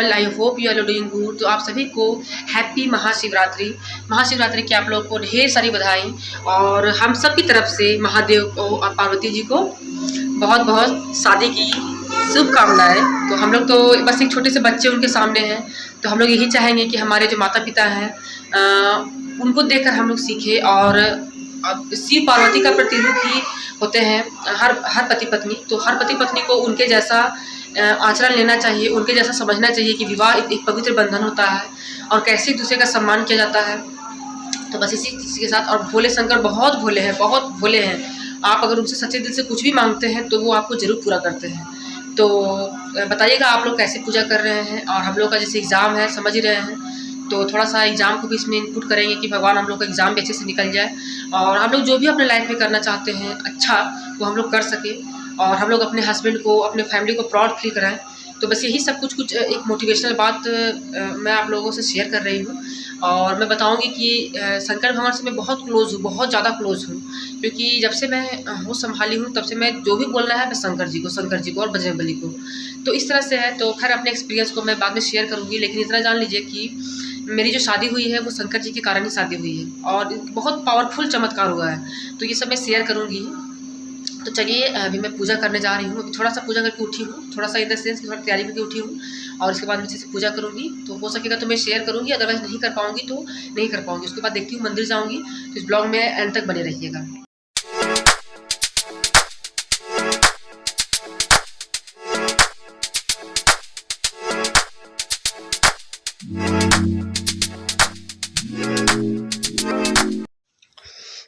All, I hope you are doing good. तो आप सभी को हैप्पी महाशिवरात्रि। महाशिवरात्रि की आप लोग को ढेर सारी बधाई और हम सब की तरफ से महादेव को और पार्वती जी को बहुत बहुत शादी की शुभकामनाएं। तो हम लोग तो बस एक छोटे से बच्चे उनके सामने हैं, तो हम लोग यही चाहेंगे कि हमारे जो माता पिता हैं उनको देखकर हम लोग सीखें। और शिव पार्वती का प्रतिरूप ही होते हैं हर पति पत्नी। तो हर पति पत्नी को उनके जैसा आचरण लेना चाहिए, उनके जैसा समझना चाहिए कि विवाह एक पवित्र बंधन होता है और कैसे एक दूसरे का सम्मान किया जाता है। तो बस इसी चीज़ के साथ, और भोले शंकर बहुत भोले हैं, बहुत भोले हैं। आप अगर उनसे सच्चे दिल से कुछ भी मांगते हैं तो वो आपको ज़रूर पूरा करते हैं। तो बताइएगा आप लोग कैसे पूजा कर रहे हैं। और हम लोग का जैसे एग्ज़ाम है, समझ ही रहे हैं, तो थोड़ा सा एग्ज़ाम को भी इसमें इनपुट करेंगे कि भगवान हम लोग का एग्ज़ाम भी अच्छे से निकल जाए और हम लोग जो भी अपने लाइफ में करना चाहते हैं अच्छा वो हम लोग कर सकें और हम लोग अपने हस्बैंड को, अपने फैमिली को प्राउड फील कराएं। तो बस यही सब कुछ एक मोटिवेशनल बात मैं आप लोगों से शेयर कर रही हूँ। और मैं बताऊँगी कि शंकर भगवान से मैं बहुत क्लोज़ हूँ, बहुत ज़्यादा क्लोज़ हूँ, क्योंकि जब से मैं होश संभाली हूँ तब से मैं जो भी बोलना है मैं शंकर जी को और बजरंगबली को। तो इस तरह से है। तो खैर अपने एक्सपीरियंस को मैं बाद में शेयर करूँगी, लेकिन इतना जान लीजिए कि मेरी जो शादी हुई है वो शंकर जी के कारण ही शादी हुई है और बहुत पावरफुल चमत्कार हुआ है। तो ये सब मैं शेयर करूँगी। तो चलिए अभी मैं पूजा करने जा रही हूँ। अभी थोड़ा सा पूजा करके उठी हूँ, थोड़ा सा इन द सेंस की थोड़ा तैयारी करके उठी हूँ और इसके बाद मैं अच्छे से पूजा करूँगी। तो हो सकेगा तो मैं शेयर करूँगी, अदरवाइज नहीं कर पाऊँगी तो नहीं कर पाऊँगी। उसके बाद देखती हूँ मंदिर जाऊँगी। तो इस ब्लॉग में एंड तक बने रहिएगा।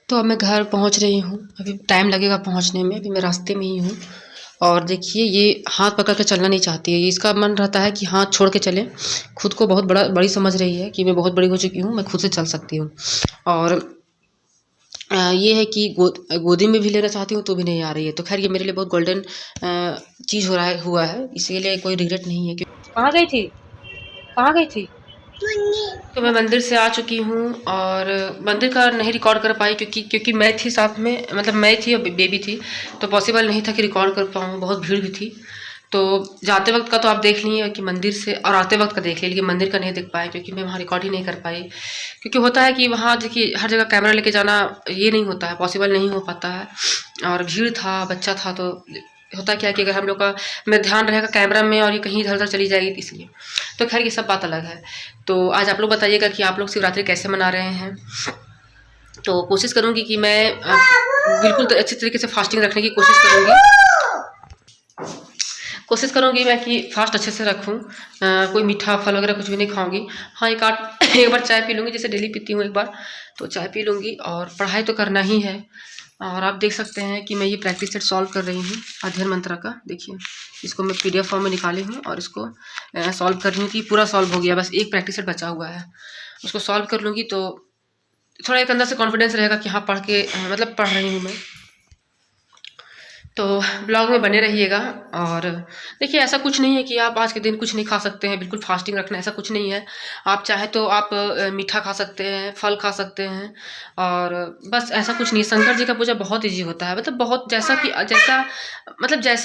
तो अब मैं घर पहुंच रही हूँ, अभी टाइम लगेगा पहुंचने में, अभी मैं रास्ते में ही हूँ। और देखिए ये हाथ पकड़ के चलना नहीं चाहती है, इसका मन रहता है कि हाथ छोड़ के चले। खुद को बहुत बड़ी समझ रही है कि मैं बहुत बड़ी हो चुकी हूँ, मैं खुद से चल सकती हूँ। और ये है कि गोदी में भी लेना चाहती हूँ तो भी नहीं आ रही है। तो खैर ये मेरे लिए बहुत गोल्डन चीज़ हुआ है, इसीलिए कोई रिग्रेट नहीं है। कहाँ गई थी, कहाँ गई थी? तो मैं मंदिर से आ चुकी हूँ और मंदिर का नहीं रिकॉर्ड कर पाई क्योंकि मैं थी साथ में, मतलब मैं थी और बेबी थी, तो पॉसिबल नहीं था कि रिकॉर्ड कर पाऊँ, बहुत भीड़ भी थी। तो जाते वक्त का तो आप देख लिए कि मंदिर से, और आते वक्त का देख लीजिए, लेकिन मंदिर का नहीं देख पाए क्योंकि मैं वहाँ रिकॉर्ड ही नहीं कर पाई। क्योंकि होता है कि वहाँ देखिए हर जगह कैमरा लेके जाना ये नहीं होता है, पॉसिबल नहीं हो पाता है। और भीड़ था, बच्चा था, तो होता क्या कि अगर हम लोग का में ध्यान रहेगा कैमरा में और ये कहीं इधर उधर चली जाएगी इसलिए। तो खैर ये सब बात अलग है। तो आज आप लोग बताइएगा कि आप लोग शिवरात्रि कैसे मना रहे हैं। तो कोशिश करूँगी कि मैं बिल्कुल अच्छे तरीके से फास्टिंग रखने की कोशिश करूँगी मैं कि फास्ट अच्छे से रखूँ। कोई मीठा फल वगैरह कुछ भी नहीं खाऊँगी। हाँ एक बार चाय पी लूँगी, जैसे डेली पीती हूँ, एक बार तो चाय पी लूँगी। और पढ़ाई तो करना ही है। और आप देख सकते हैं कि मैं ये प्रैक्टिस सेट सॉल्व कर रही हूँ अध्ययन मंत्र का। देखिए इसको मैं PDF फॉर्म में निकाली हूँ और इसको सॉल्व कर रही हूँ कि पूरा सॉल्व हो गया, बस एक प्रैक्टिस सेट बचा हुआ है, उसको सॉल्व कर लूँगी तो थोड़ा एक अंदर से कॉन्फिडेंस रहेगा कि हाँ पढ़ के मतलब पढ़ रही हूँ मैं। तो ब्लॉग में बने रहिएगा। और देखिए ऐसा कुछ नहीं है कि आप आज के दिन कुछ नहीं खा सकते हैं, बिल्कुल फास्टिंग रखना, ऐसा कुछ नहीं है। आप चाहे तो आप मीठा खा सकते हैं, फल खा सकते हैं, और बस ऐसा कुछ नहीं। शंकर जी का पूजा बहुत ईजी होता है, मतलब बहुत जैसा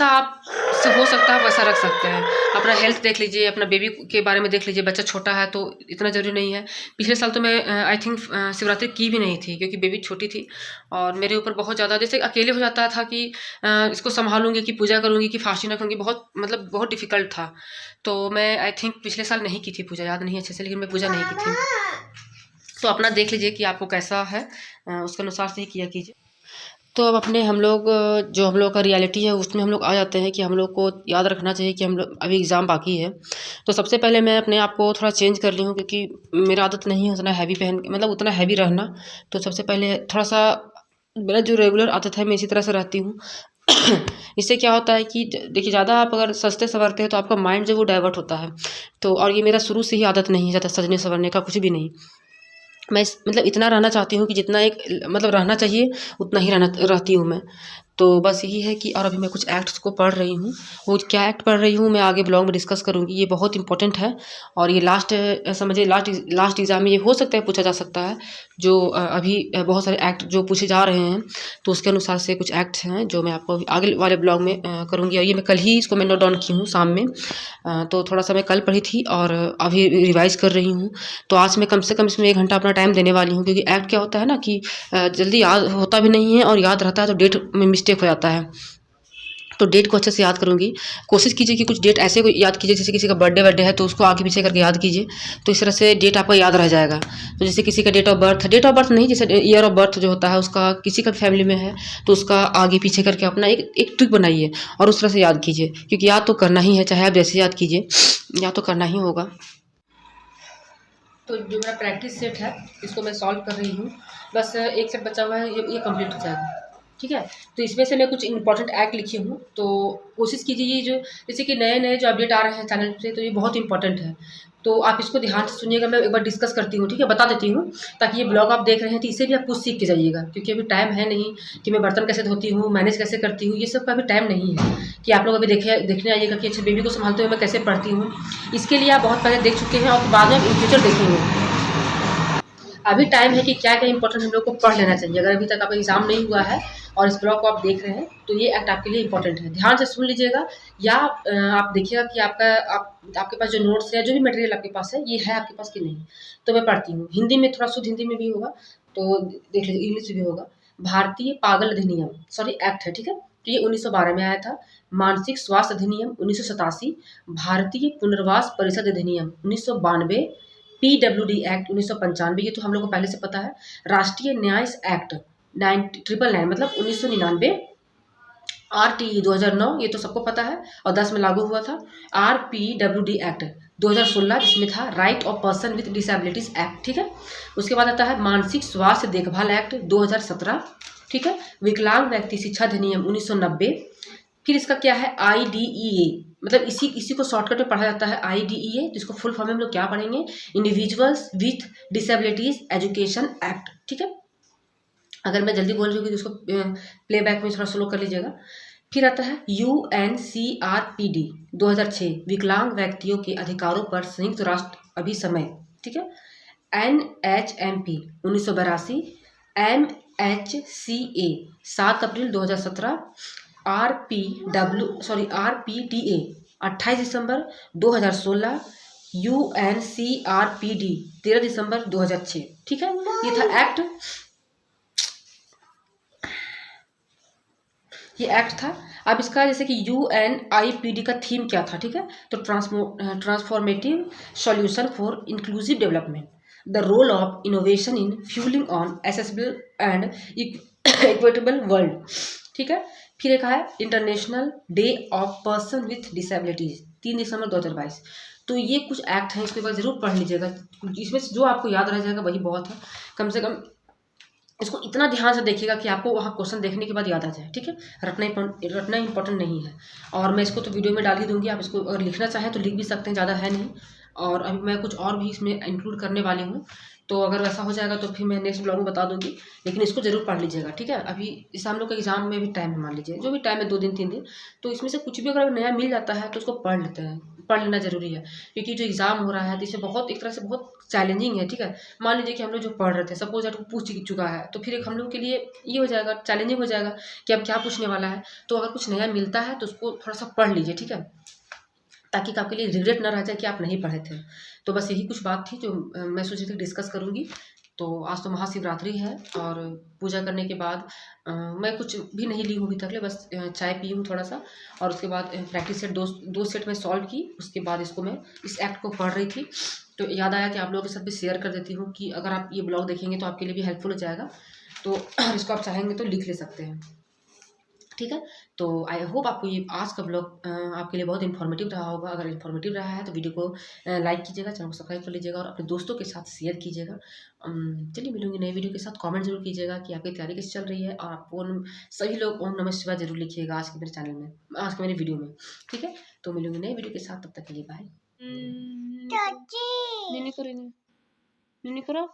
आप से हो सकता है वैसा रख सकते हैं। अपना हेल्थ देख लीजिए, अपना बेबी के बारे में देख लीजिए, बच्चा छोटा है तो इतना ज़रूरी नहीं है। पिछले साल तो मैं आई थिंक शिवरात्रि की भी नहीं थी क्योंकि बेबी छोटी थी और मेरे ऊपर बहुत ज़्यादा जैसे अकेले हो जाता था कि इसको संभालूंगी कि पूजा करूंगी कि फास्टिंग रखूंगी, बहुत डिफिकल्ट था। तो मैं आई थिंक पिछले साल नहीं की थी पूजा, याद नहीं अच्छे से, लेकिन मैं पूजा नहीं की थी। तो अपना देख लीजिए कि आपको कैसा है, उसके अनुसार से ही किया कीजिए। तो अब हम लोग का रियलिटी है उसमें हम लोग आ जाते हैं कि हम लोग को याद रखना चाहिए कि हम लोग अभी एग्ज़ाम बाकी है। तो सबसे पहले मैं अपने आप को थोड़ा चेंज कर ली हूँ क्योंकि मेरा आदत नहीं है उतना हैवी उतना हैवी रहना। तो सबसे पहले थोड़ा सा मेरा जो रेगुलर आदत है मैं इसी तरह से रहती हूँ। इससे क्या होता है कि देखिए ज़्यादा आप अगर सजते संवरते हैं तो आपका माइंड जो वो डाइवर्ट होता है। तो और ये मेरा शुरू से ही आदत नहीं है ज़्यादा सजने संवरने का, कुछ भी नहीं। मैं इतना रहना चाहती हूँ कि जितना रहना चाहिए उतना ही रहती हूँ मैं। तो बस यही है कि और अभी मैं कुछ एक्ट्स को पढ़ रही हूँ। वो क्या एक्ट पढ़ रही हूँ मैं आगे ब्लॉग में डिस्कस करूँगी। ये बहुत इंपॉर्टेंट है और ये समझिए लास्ट एग्ज़ाम में ये हो सकता है पूछा जा सकता है। जो अभी बहुत सारे एक्ट जो पूछे जा रहे हैं तो उसके अनुसार से कुछ एक्ट्स हैं जो मैं आपको अभी आगे वाले ब्लॉग में करूँगी। और ये मैं कल ही इसको मैं नोट डाउन की हूँ शाम में। तो थोड़ा सा मैं कल पढ़ी थी और अभी रिवाइज़ कर रही हूँ। तो आज मैं कम से कम इसमें 1 घंटा अपना टाइम देने वाली हूँ, क्योंकि एक्ट क्या होता है ना कि जल्दी याद होता भी नहीं है और याद रहता है तो डेट में मिस्टेक हो जाता है। तो डेट को अच्छे से याद करूँगी। कोशिश कीजिए कि कुछ डेट ऐसे को याद कीजिए, जैसे किसी का बर्थडे है तो उसको आगे पीछे करके याद कीजिए, तो इस तरह से डेट आपका याद रह जाएगा। तो जैसे किसी का डेट ऑफ बर्थ नहीं, जैसे ईयर ऑफ बर्थ जो होता है उसका किसी का फैमिली में है तो उसका आगे पीछे करके अपना एक ट्रिक बनाइए और उस तरह से याद कीजिए, क्योंकि याद तो करना ही है, चाहे आप जैसे याद कीजिए, याद तो करना ही होगा। तो जो मेरा प्रैक्टिस सेट है इसको मैं सॉल्व कर रही हूँ। बस एक सेट बचा हुआ है, ये कंप्लीट हो जाएगा। ठीक है, तो इसमें से मैं कुछ इंपॉर्टेंट एक्ट लिखी हूँ, तो कोशिश कीजिए ये जो जैसे कि नए जो अपडेट आ रहे हैं चैनल से, तो ये बहुत इंपॉर्टेंट है। तो आप इसको ध्यान से सुनिएगा, मैं एक बार डिस्कस करती हूँ, ठीक है, बता देती हूँ, ताकि ये ब्लॉग आप देख रहे हैं तो इसे भी आप कुछ सीख के जाइएगा। क्योंकि अभी टाइम है नहीं कि मैं बर्तन कैसे धोती हूँ, मैनेज कैसे करती हूँ, ये सब का अभी टाइम नहीं है कि आप लोग अभी देखने आइएगा कि अच्छा बेबी को संभालते हुए मैं कैसे पढ़ती हूँ। इसके लिए आप बहुत पहले देख चुके हैं और बाद में इन फ्यूचर देखेंगे। अभी टाइम है कि क्या क्या इंपॉर्टेंट हम लोग को पढ़ लेना चाहिए। अगर अभी तक आपका एग्जाम नहीं हुआ है और इस ब्लॉग को आप देख रहे हैं तो ये एक्ट आपके लिए इंपॉर्टेंट है, ध्यान से सुन लीजिएगा। या आप देखिएगा कि आपके पास जो नोट्स है, जो भी मटेरियल आपके पास है, ये है आपके पास कि नहीं। तो मैं पढ़ती हूँ, हिंदी में थोड़ा शुद्ध हिंदी में भी होगा, तो देख लीजिए, इंग्लिश में भी होगा। भारतीय पागल अधिनियम एक्ट है, ठीक है, तो ये 1912 में आया था। मानसिक स्वास्थ्य अधिनियम 1987, भारतीय पुनर्वास परिषद अधिनियम 1992, PWD एक्ट 1995, ये तो हम लोग को पहले से पता है। राष्ट्रीय न्याय एक्ट 999 मतलब 1999, RTE 2009, ये तो सबको पता है और 10 में लागू हुआ था। RPWD एक्ट 2016, जिसमें था right of person with disabilities act, ठीक है। उसके बाद आता है मानसिक स्वास्थ्य देखभाल एक्ट 2017, ठीक है। विकलांग व्यक्ति शिक्षा अधिनियम 1990। फिर इसका क्या है, IDEA, मतलब इसी को शॉर्टकट में पढ़ा जाता है IDEA, जिसको फुल फॉर्म में हम लोग क्या पढ़ेंगे, individuals with disabilities education act, ठीक है। अगर मैं जल्दी बोल रही हूँ तो उसको प्लेबैक में थोड़ा स्लो कर लीजिएगा। फिर आता है UNCRPD 2006, विकलांग व्यक्तियों के अधिकारों पर संयुक्त राष्ट्र अभिसमय, ठीक है। NHMP 1982, MHCA 7 अप्रैल 2017, RPTA 28 दिसंबर 2016, UNCRPD 13 दिसंबर 2006, ठीक है। ये था एक्ट, ये एक्ट था। अब इसका जैसे कि UNIPD का थीम क्या था, ठीक है, तो transformative solution for inclusive development, the role of innovation in fuelling on accessible and equitable world, ठीक है। फिर एक है international day of person with disabilities 3 December 2022। तो ये कुछ एक्ट हैं, इसके बाद जरूर पढ़ लीजिएगा, इसमें से जो आपको याद रह जाएगा वही बहुत है। कम से कम इसको इतना ध्यान से देखिएगा कि आपको वहाँ क्वेश्चन देखने के बाद याद आ जाए, ठीक है। रटना इंपॉर्टेंट नहीं है। और मैं इसको तो वीडियो में डाल ही दूंगी, आप इसको अगर लिखना चाहें तो लिख भी सकते हैं, ज़्यादा है नहीं। और अभी मैं कुछ और भी इसमें इंक्लूड करने वाली हूँ, तो अगर वैसा हो जाएगा तो फिर मैं नेक्स्ट ब्लॉग में बता दूंगी। लेकिन इसको जरूर पढ़ लीजिएगा, ठीक है। अभी इस हम लोग का एग्जाम में भी टाइम है, मान लीजिए जो भी टाइम है 2 दिन 3 दिन, तो इसमें से कुछ भी अगर नया मिल जाता है तो उसको पढ़ लेते हैं, पढ़ लेना जरूरी है। क्योंकि जो एग्जाम हो रहा है तो इसे बहुत एक तरह से बहुत चैलेंजिंग है, ठीक है। मान लीजिए कि हम लोग जो पढ़ रहे थे, सपोज दैट पूछ चुका है, तो फिर एक हम लोग के लिए ये हो जाएगा, चैलेंजिंग हो जाएगा कि अब क्या पूछने वाला है। तो अगर कुछ नया मिलता है तो उसको थोड़ा सा पढ़ लीजिए, ठीक है, ताकि आपके लिए रिग्रेट ना रह जाए कि आप नहीं पढ़े थे। तो बस यही कुछ बात थी जो मैं सोची थी डिस्कस करूँगी। तो आज तो महाशिवरात्रि है और पूजा करने के बाद मैं कुछ भी नहीं ली हूँ अभी तक, बस चाय पी हूँ थोड़ा सा, और उसके बाद प्रैक्टिस सेट दो सेट में सॉल्व की। उसके बाद इसको मैं इस एक्ट को पढ़ रही थी, तो याद आया कि आप लोगों के साथ भी शेयर कर देती हूँ कि अगर आप ये ब्लॉग देखेंगे तो आपके लिए भी हेल्पफुल हो जाएगा। तो इसको आप चाहेंगे तो लिख ले सकते हैं, ठीक है। तो आई होप आपको ये आज का ब्लॉग आपके लिए बहुत इन्फॉर्मेटिव रहा होगा। अगर इन्फॉर्मेटिव रहा है तो वीडियो को लाइक कीजिएगा, चैनल को सब्सक्राइब कर लीजिएगा और अपने दोस्तों के साथ शेयर कीजिएगा। चलिए मिलूंगी नए वीडियो के साथ। कमेंट जरूर कीजिएगा कि आपकी तैयारी कैसे चल रही है, और आप सभी लोग ओम नमः शिवाय जरूर लिखिएगा आज के मेरे चैनल में, आज के मेरे वीडियो में, ठीक है। तो मिलूंगी नए वीडियो के साथ, तब तक के लिए बाय। नहीं करो।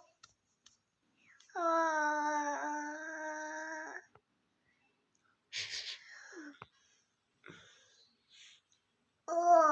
Oh.